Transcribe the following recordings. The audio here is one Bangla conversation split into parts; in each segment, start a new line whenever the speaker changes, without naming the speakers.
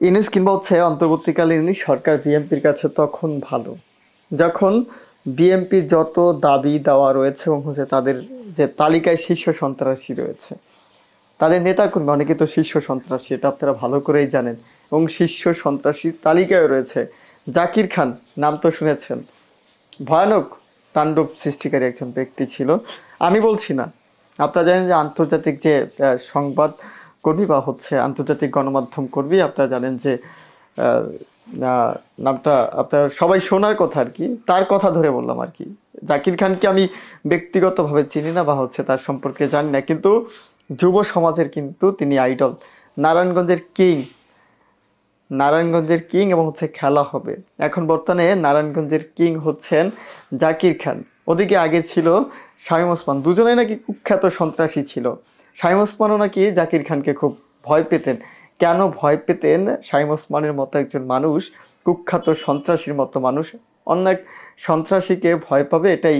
ইউনূস কিংবা অন্তর্বর্তীকালীন সরকার বিএনপির কাছে তখন ভালো যখন বিএনপির যত দাবি দাওয়া রয়েছে এবং তাদের যে তালিকায় শীর্ষ সন্ত্রাসী রয়েছে, তাদের নেতাকর্মী অনেকে তো শীর্ষ সন্ত্রাসী, এটা আপনারা ভালো করেই জানেন। এবং শীর্ষ সন্ত্রাসীর তালিকায় রয়েছে জাকির খান, নাম তো শুনেছেন। ভয়ানক তাণ্ডব সৃষ্টিকারী একজন ব্যক্তি ছিল। আমি বলছি না, আপনারা জানেন যে আন্তর্জাতিক যে সংবাদ কর্মী বা আন্তর্জাতিক গণমাধ্যম কর্মী, আপনারা জানেন যে আহ, নামটা আপনার সবাই শোনার কথা আর কি, তার কথা ধরে বললাম আর কি। জাকির খানকে আমি ব্যক্তিগতভাবে চিনি না বা তার সম্পর্কে জানি না, কিন্তু যুব সমাজের কিন্তু তিনি আইডল। নারায়ণগঞ্জের কিং, নারায়ণগঞ্জের কিং এবং খেলা হবে এখন বর্তমানে নারায়ণগঞ্জের কিং হচ্ছেন জাকির খান। ওদিকে আগে ছিল শামীম ওসমান, দুজনেই নাকি কুখ্যাত সন্ত্রাসী ছিল। শামীম ওসমানও নাকি জাকির খানকে খুব ভয় পেতেন। কেন ভয় পেতেন শামীম ওসমানের মতো একজন মানুষ, কুখ্যাত সন্ত্রাসীর মতো মানুষ অন্য এক সন্ত্রাসীকে ভয় পাবে, এটাই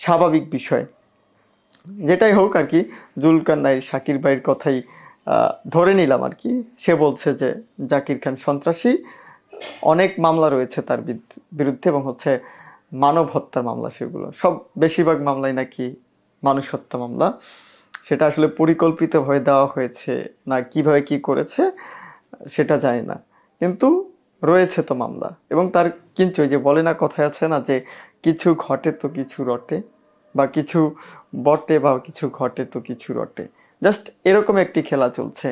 স্বাভাবিক বিষয়। যেটাই হোক আর কি, জুলকারনাইন শাকির ভাইয়ের কথাই ধরে নিলাম আর কি। সে বলছে যে জাকির খান সন্ত্রাসী, অনেক মামলা রয়েছে তার বিরুদ্ধে এবং মানব হত্যা মামলা, সেগুলো সব বেশিরভাগ মামলাই নাকি মানুষ হত্যা মামলা। সেটা আসলে পরিকল্পিতভাবে দেওয়া হয়েছে না কিভাবে কি করেছে সেটা জানি না, কিন্তু রয়েছে তো মামলা। এবং তার কিন্তু ওই যে বলে না, কথায় আছে না যে কিছু ঘটে তো কিছু রটে, বা কিছু বটে বা কিছু ঘটে তো কিছু রটে। জাস্ট এরকম একটি খেলা চলছে।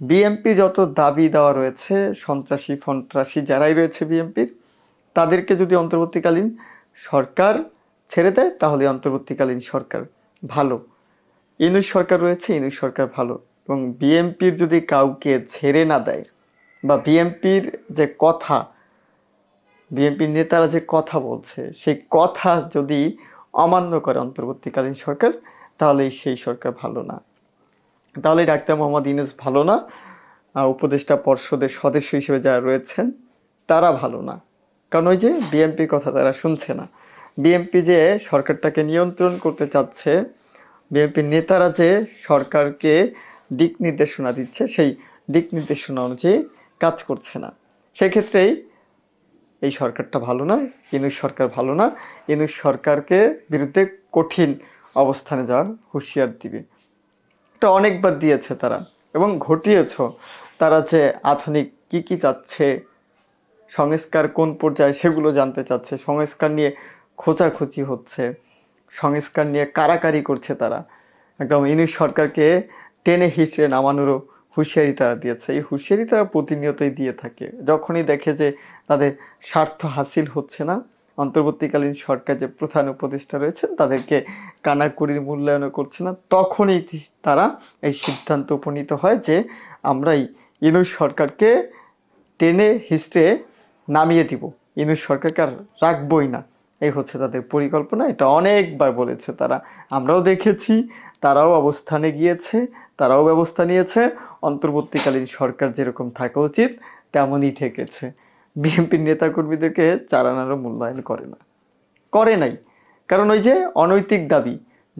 বিএমপি যত দাবি দেওয়া রয়েছে, সন্ত্রাসী ফন্ত্রাসী যারাই রয়েছে বিএমপির, তাদেরকে যদি অন্তর্বর্তীকালীন সরকার ছেড়ে দেয় তাহলে অন্তর্বর্তীকালীন সরকার ভালো। ইউনূস সরকার রয়েছে, ইউনূস সরকার ভালো। এবং বিএমপির যদি কাউকে ছেড়ে না দেয়, বা বিএমপির যে কথা, বিএনপির নেতারা যে কথা বলছে সেই কথা যদি অমান্য করে অন্তর্বর্তীকালীন সরকার, তাহলে সেই সরকার ভালো না। তাহলে ডাক্তার মোহাম্মদ ইউনূস ভালো না, উপদেষ্টা পর্ষদের সদস্য হিসেবে যারা রয়েছেন তারা ভালো না। কারণ ওই যে বিএনপির কথা তারা শুনছে না। বিএনপি যে সরকারটাকে নিয়ন্ত্রণ করতে চাচ্ছে, বিএনপির নেতারা যে সরকারকে দিক নির্দেশনা দিচ্ছে, সেই দিক নির্দেশনা অনুযায়ী কাজ করছে না। সেক্ষেত্রেই এই সরকারটা ভালো না, ইউনূস সরকার ভালো না। ইউনূস সরকারকে বিরুদ্ধে কঠিন অবস্থানে যাওয়ার হুঁশিয়ার দিবে। এটা অনেকবার দিয়েছে তারা এবং ঘটিয়েছ। তারা যে আধুনিক কি কি চাচ্ছে, সংস্কার কোন পর্যায়ে সেগুলো জানতে চাচ্ছে, সংস্কার নিয়ে খোঁচাখুচি হচ্ছে, সংস্কার নিয়ে কারাকারি করছে তারা। একদম ইউনূস সরকারকে টেনে হিঁচড়ে নামানোরও হুঁশিয়ারি তারা দিয়েছে। এই হুঁশিয়ারি তারা প্রতিনিয়তই দিয়ে থাকে। যখনই দেখে যে তাদের স্বার্থ হাসিল হচ্ছে না, অন্তর্বর্তীকালীন সরকার যে প্রধান উপদেষ্টা রয়েছেন তাদেরকে কানাকড়ির মূল্যায়ন করছে না, তখনই তারা এই সিদ্ধান্ত উপনীত হয় যে আমরাই ইউনূস সরকারকে টেনে হিঁচড়ে নামিয়ে দিব, ইউনূস সরকারকে আর রাখবই না। এই তাদের পরিকল্পনা। এটা অনেকবার বলেছে তারা, আমরাও দেখেছি। তারাও অবস্থানে গিয়েছে, তারাও ব্যবস্থা নিয়েছে। অন্তর্বর্তীকালীন সরকার যেরকম থাকা উচিত তেমনই থেকেছে। বিএনপির নেতাকর্মীদেরকে চারানারও মূল্যায়ন করে না, করে নাই। কারণ ওই যে অনৈতিক দাবি,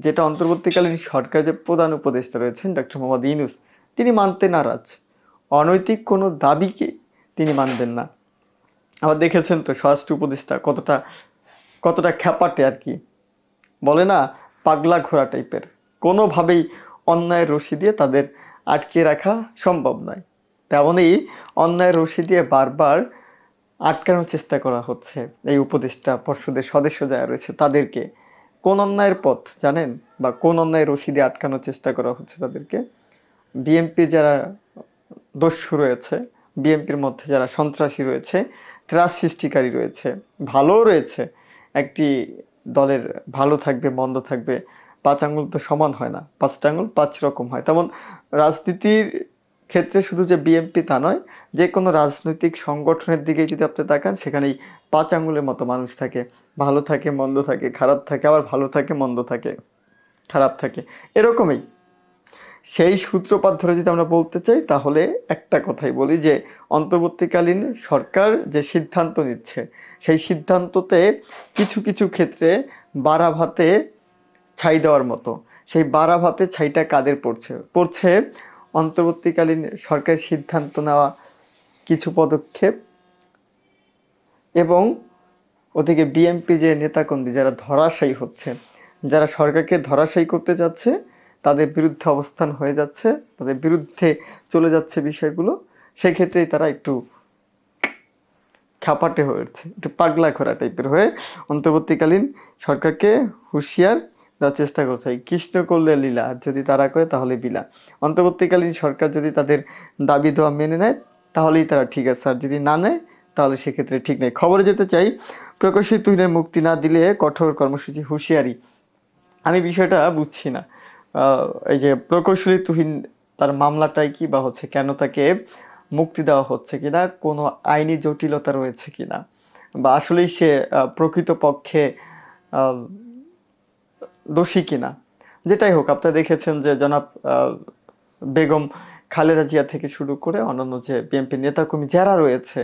যেটা অন্তর্বর্তীকালীন সরকার যে প্রধান উপদেষ্টা রয়েছেন ডক্টর মোহাম্মদ ইউনূস, তিনি মানতে নারাজ। অনৈতিক কোনো দাবিকে তিনি মানবেন না। আবার দেখেছেন তো স্বরাষ্ট্র উপদেষ্টা কতটা কতটা খ্যাপাটে আর কি, বলে না পাগলা ঘোড়া টাইপের। কোনোভাবেই অন্যায়ের রশি দিয়ে তাদের আটকে রাখা সম্ভব নয়। তেমনই অন্যায়ের রশি দিয়ে বারবার আটকানোর চেষ্টা করা হচ্ছে এই উপদেষ্টা পর্ষদের সদস্য যারা রয়েছে তাদেরকে। কোন অন্যায়ের পথ জানেন, বা কোন অন্যায়ের রশি দিয়ে আটকানোর চেষ্টা করা হচ্ছে তাদেরকে? বিএনপি যারা দস্যু রয়েছে, বিএনপির মধ্যে যারা সন্ত্রাসী রয়েছে, ত্রাস সৃষ্টিকারী রয়েছে, ভালোও রয়েছে। একটি দলের ভালো থাকবে মন্দ থাকবে, পাঁচ আঙুল তো সমান হয় না, পাঁচটা আঙুল পাঁচ রকম হয়। তেমন রাজনীতির ক্ষেত্রে শুধু যে বিএনপি তা নয়, যে কোনো রাজনৈতিক সংগঠনের দিকে যদি আপনি তাকান, সেখানেই পাঁচ আঙুলের মতো মানুষ থাকে, ভালো থাকে মন্দ থাকে, খারাপ থাকে আবার ভালো থাকে, মন্দ থাকে খারাপ থাকে, এরকমই। সেই সূত্রপাত ধরে যদি আমরা বলতে চাই, তাহলে একটা কথাই বলি যে অন্তর্বর্তীকালীন সরকার যে সিদ্ধান্ত নিচ্ছে, সেই সিদ্ধান্ততে কিছু কিছু ক্ষেত্রে বাড়া ভাতে ছাই দেওয়ার মতো। সেই বাড়া ভাতে ছাইটা কাদের পড়ছে? পড়ছে অন্তর্বর্তীকালীন সরকারের সিদ্ধান্ত নেওয়া কিছু পদক্ষেপ, এবং ওদিকে বিএনপি যে নেতাকর্মী যারা ধরাশায়ী হচ্ছে, যারা সরকারকে ধরাশায়ী করতে যাচ্ছে, তাদের বিরুদ্ধে অবস্থান হয়ে যাচ্ছে, তাদের বিরুদ্ধে চলে যাচ্ছে বিষয়গুলো, সেই ক্ষেত্রেই তারা একটু খ্যাপাটে হয়েছে, একটু পাগলা খোরা টাইপের হয়ে অন্তর্বর্তীকালীন সরকারকে হুঁশিয়ার দেওয়ার চেষ্টা করছে। কৃষ্ণ করলে লীলা, আর যদি তারা করে তাহলে বিলা। অন্তর্বর্তীকালীন সরকার যদি তাদের দাবি দেওয়া মেনে নেয় তাহলেই তারা ঠিক আছে, আর যদি না নেয় তাহলে সেক্ষেত্রে ঠিক নেই। খবরে যেতে চাই, প্রকাশ্যে তুহিনের মুক্তি না দিলে কঠোর কর্মসূচি হুঁশিয়ারি। আমি বিষয়টা বুঝছি না। এই যে প্রকৌশলী তুহিন, তার মামলাটাই কি বা হচ্ছে, কেন তাকে মুক্তি দেওয়া হচ্ছে কিনা, কোনো আইনি জটিলতা রয়েছে কিনা, বা আসলেই সে প্রকৃতপক্ষে আহ, দোষী কিনা। যেটাই হোক, আপনারা দেখেছেন যে জনাব বেগম খালেদা জিয়া থেকে শুরু করে অন্যান্য যে বিএনপি নেতাকর্মী যারা রয়েছে,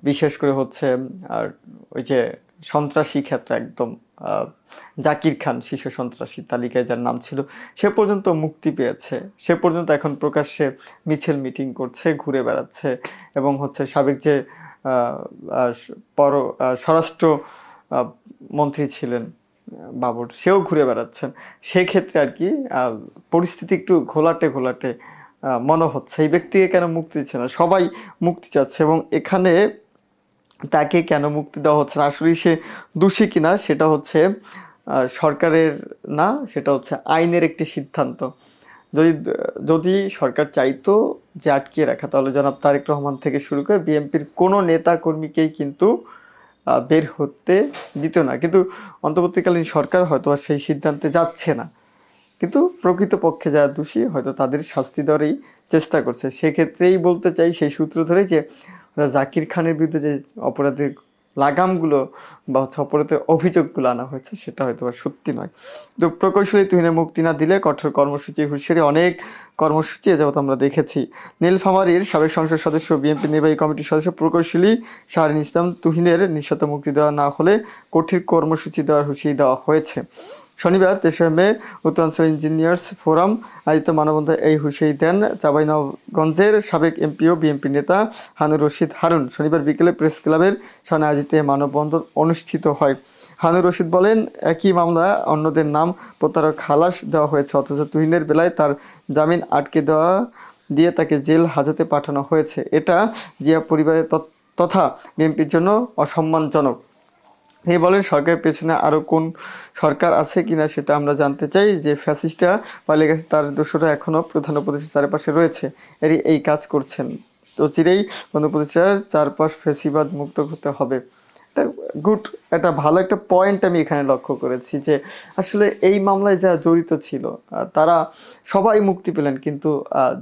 বিশেষ করে হচ্ছে আর ওই যে সন্ত্রাসী ক্ষেত্রে একদম জাকির খান শীর্ষ সন্ত্রাসী তালিকায় যার নাম ছিল, সে পর্যন্ত মুক্তি পেয়েছে, সে পর্যন্ত এখন প্রকাশ্যে মিছিল মিটিং করছে, ঘুরে বেড়াচ্ছে, এবং হচ্ছে সাবেক যে স্বরাষ্ট্র মন্ত্রী ছিলেন বাবর, সেও ঘুরে বেড়াচ্ছেন। সেক্ষেত্রে আর কি পরিস্থিতি একটু ঘোলাটে ঘোলাটে মনে হচ্ছে। এই ব্যক্তিকে কেন মুক্তি দিচ্ছে না? সবাই মুক্তি চাচ্ছে, এবং এখানে তাকে কেন মুক্তি দেওয়া হচ্ছে না, আসলে সে দোষী কিনা সেটা হচ্ছে সরকারের না, সেটা হচ্ছে আইনের একটি সিদ্ধান্ত। যদি যদি সরকার চাইতো যে আটকিয়ে রাখা, তাহলে জনাব তারেক রহমান থেকে শুরু করে বিএনপির কোনো নেতা কর্মীকেই কিন্তু বের হতে দিত না। কিন্তু অন্তর্বর্তীকালীন সরকার হয়তো আর সেই সিদ্ধান্তে যাচ্ছে না, কিন্তু প্রকৃতপক্ষে যারা দোষী হয়তো তাদের শাস্তি দেওয়ারই চেষ্টা করছে। সেক্ষেত্রেই বলতে চাই, সেই সূত্র ধরে, যে জাকির খানের বিরুদ্ধে যে অপরাধের লাগামগুলো বা হচ্ছে অপরাধের অভিযোগগুলো আনা হয়েছে, সেটা হয়তো সত্যি নয়। তো প্রকৌশলী তুহিনের মুক্তি না দিলে কঠোর কর্মসূচি হুঁশিয়ারি। অনেক কর্মসূচি যাবত আমরা দেখেছি। নীলফামারীর সাবেক সংসদ সদস্য, বিএনপি নির্বাহী কমিটির সদস্য প্রকৌশলী শাহরিন ইসলাম তুহিনের নিঃশর্ত মুক্তি দেওয়া না হলে কঠিন কর্মসূচি দেওয়ার হুঁশিয়ারি দেওয়া হয়েছে। শনিবার ৩রা মে উত্তরাঞ্চল ইঞ্জিনিয়ার্স ফোরাম আয়োজিত মানববন্ধনে এই হুঁশিয়ারি দেন চাঁপাইনবাবগঞ্জের সাবেক এমপি ও বিএনপি নেতা হানুর রশিদ হারুন। শনিবার বিকেলে প্রেস ক্লাবের সামনে আয়োজিত মানববন্ধন অনুষ্ঠিত হয়। হানুর রশিদ বলেন, একই মামলায় অন্যদের নাম প্রত্যাহার খালাস দেওয়া হয়েছে, অথচ তুহিনের বেলায় তার জামিন আটকে দেওয়া দিয়ে তাকে জেল হাজতে পাঠানো হয়েছে। এটা জিয়া পরিবারের তথা বিএনপির জন্য অসম্মানজনক। তিনি বলেন, সরকারের পেছনে আরও কোন সরকার আছে কিনা সেটা আমরা জানতে চাই। যে ফ্যাসিস্টরা পালিয়ে গেছে তার দোষরা এখনও প্রধান উপদেষ্টার চারপাশে রয়েছে, এই কাজ করছেন। তো চিরেই প্রধান উপদেষ্টার চারপাশ ফ্যাসিবাদ মুক্ত হতে হবে। এটা গুড, একটা ভালো একটা পয়েন্ট আমি এখানে লক্ষ্য করেছি, যে আসলে এই মামলায় যারা জড়িত ছিল তারা সবাই মুক্তি পেলেন, কিন্তু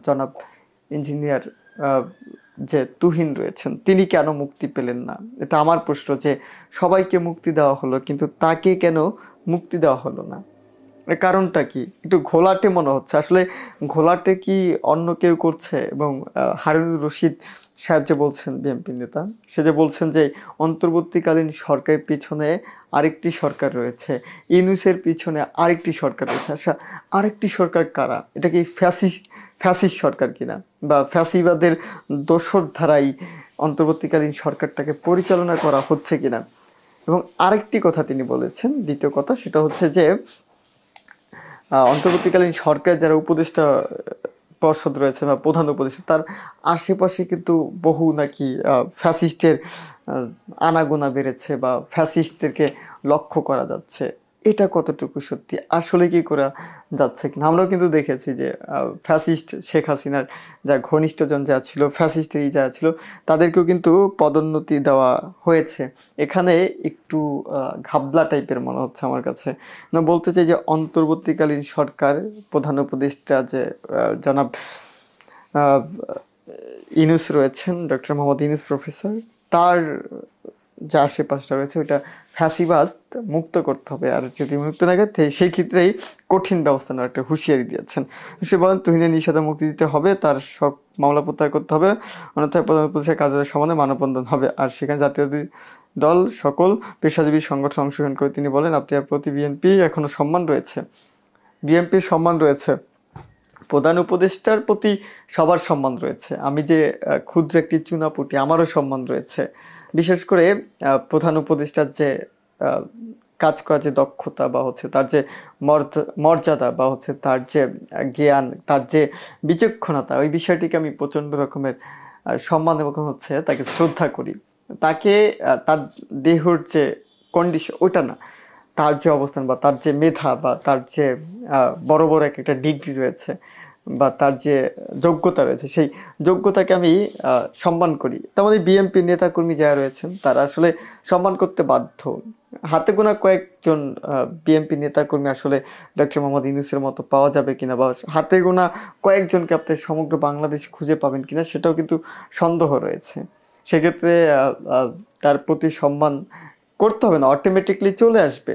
জনাব ইঞ্জিনিয়ার যে তুহিন রয়েছেন তিনি কেন মুক্তি পেলেন না? এটা আমার প্রশ্ন, যে সবাইকে মুক্তি দেওয়া হলো কিন্তু তাকে কেন মুক্তি দেওয়া হলো না? এর কারণটা কি? একটু ঘোলাটে মনে হচ্ছে। আসলে ঘোলাটে কি অন্য কেউ করছে? এবং হারুনুর রশিদ সাহেব যে বলছেন, বিএনপি নেতা, সে যে বলছেন যে অন্তর্বর্তীকালীন সরকারের পিছনে আরেকটি সরকার রয়েছে, ইউনূসের পিছনে আরেকটি সরকার রয়েছে। আচ্ছা, আরেকটি সরকার কারা? এটা কি ফ্যাসিস্ট সরকার কিনা, বা ফ্যাসিবাদের দোসর ধারাই অন্তর্বর্তীকালীন সরকারটাকে পরিচালনা করা হচ্ছে কিনা? এবং আরেকটি কথা তিনি বলেছেন, দ্বিতীয় কথা, সেটা হচ্ছে যে অন্তর্বর্তীকালীন সরকার যারা উপদেষ্টা পর্ষদ রয়েছে বা প্রধান উপদেষ্টা, তার আশেপাশে কিন্তু বহু নাকি ফ্যাসিস্টের আনাগোনা বেড়েছে, বা ফ্যাসিস্টদেরকে লক্ষ্য করা যাচ্ছে। এটা কতটুকু সত্যি, আসলে কি করা যাচ্ছে কিনা? আমরাও কিন্তু দেখেছি যে ফ্যাসিস্ট শেখ হাসিনার যা ঘনিষ্ঠজন যা ছিল, ফ্যাসিস্টেরই যারা ছিল, তাদেরকেও কিন্তু পদোন্নতি দেওয়া হয়েছে। এখানে একটু ঘাবলা টাইপের মনে হচ্ছে আমার কাছে। না, বলতে চাই যে অন্তর্বর্তীকালীন সরকার প্রধান উপদেষ্টা যে জনাব ইউনূস রয়েছেন, ডক্টর মোহাম্মদ ইউনূস প্রফেসর, তার যে আশেপাশটা রয়েছে ওইটা ফ্যাসিবাদ মুক্ত করতে হবে, আর যদি মুক্ত না করে সেই ক্ষেত্রেই কঠিন ব্যবস্থা নেওয়ার একটা হুঁশিয়ারি দিয়েছেন। সে বলেন, তুহিনের নিষেধা মুক্তি দিতে হবে, তার সব মামলা প্রত্যাহার করতে হবে, অন্যথায় প্রধান উপদেষ্টার কার্যালয়ের সামনে মানববন্ধন হবে, আর সেখানে জাতীয় দল সকল পেশাজীবী সংগঠন অংশগ্রহণ করে। তিনি বলেন, আপনার প্রতি বিএনপি এখনো সম্মান রয়েছে, বিএনপির সম্মান রয়েছে। প্রধান উপদেষ্টার প্রতি সবার সম্মান রয়েছে। আমি যে ক্ষুদ্র একটি চুনাপুটি, আমারও সম্মান রয়েছে। বিশেষ করে প্রধান উপদেষ্টার যে আহ, কাজ করার যে দক্ষতা বা হচ্ছে তার যে মর্যাদা বা হচ্ছে তার যে জ্ঞান, তার যে বিচক্ষণতা, ওই বিষয়টিকে আমি প্রচণ্ড রকমের সম্মান এবং হচ্ছে তাকে শ্রদ্ধা করি। তাকে তার দেহর যে কন্ডিশন ওটা না, তার যে অবস্থান বা তার যে মেধা বা তার যে বড় বড় একটা ডিগ্রি রয়েছে বা তার যে যোগ্যতা রয়েছে, সেই যোগ্যতাকে আমি সম্মান করি। তেমন বিএনপি নেতাকর্মী যারা রয়েছেন তারা আসলে সম্মান করতে বাধ্য। হাতে গোনা কয়েকজন বিএনপি নেতাকর্মী আসলে ডক্টর মোহাম্মদ ইউনূসের মতো পাওয়া যাবে কিনা বা হাতে গোনা কয়েকজনকে আপনি সমগ্র বাংলাদেশে খুঁজে পাবেন কিনা সেটাও কিন্তু সন্দেহ রয়েছে। সেক্ষেত্রে তার প্রতি সম্মান করতে হবে না, অটোমেটিকলি চলে আসবে।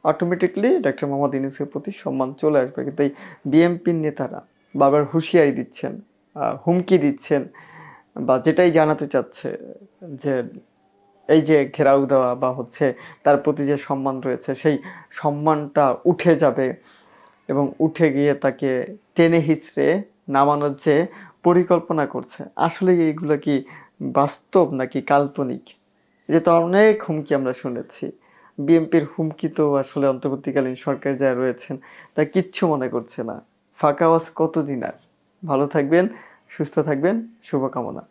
অটোমেটিকলি ডক্টর মোহাম্মদ ইউনূসের প্রতি সম্মান চলে আসবে। কিন্তু এই বিএনপির নেতারা বারবার হুঁশিয়ারি দিচ্ছেন, হুমকি দিচ্ছেন বা যেটাই জানাতে চাচ্ছে যে এই যে ঘেরাও দেওয়া বা হচ্ছে তার প্রতি যে সম্মান রয়েছে সেই সম্মানটা উঠে যাবে এবং উঠে গিয়ে তাকে টেনে হিঁচড়ে নামানোর যে পরিকল্পনা করছে, আসলে এইগুলো কি বাস্তব নাকি কাল্পনিক? যে তো অনেক হুমকি আমরা শুনেছি। বিএনপির হুমকি তো আসলে অন্তর্বর্তীকালীন সরকার যারা রয়েছেন তা কিচ্ছু মনে করছে না। ফাঁকা ওয়াজ কতদিন আর? ভালো থাকবেন, সুস্থ থাকবেন, শুভকামনা।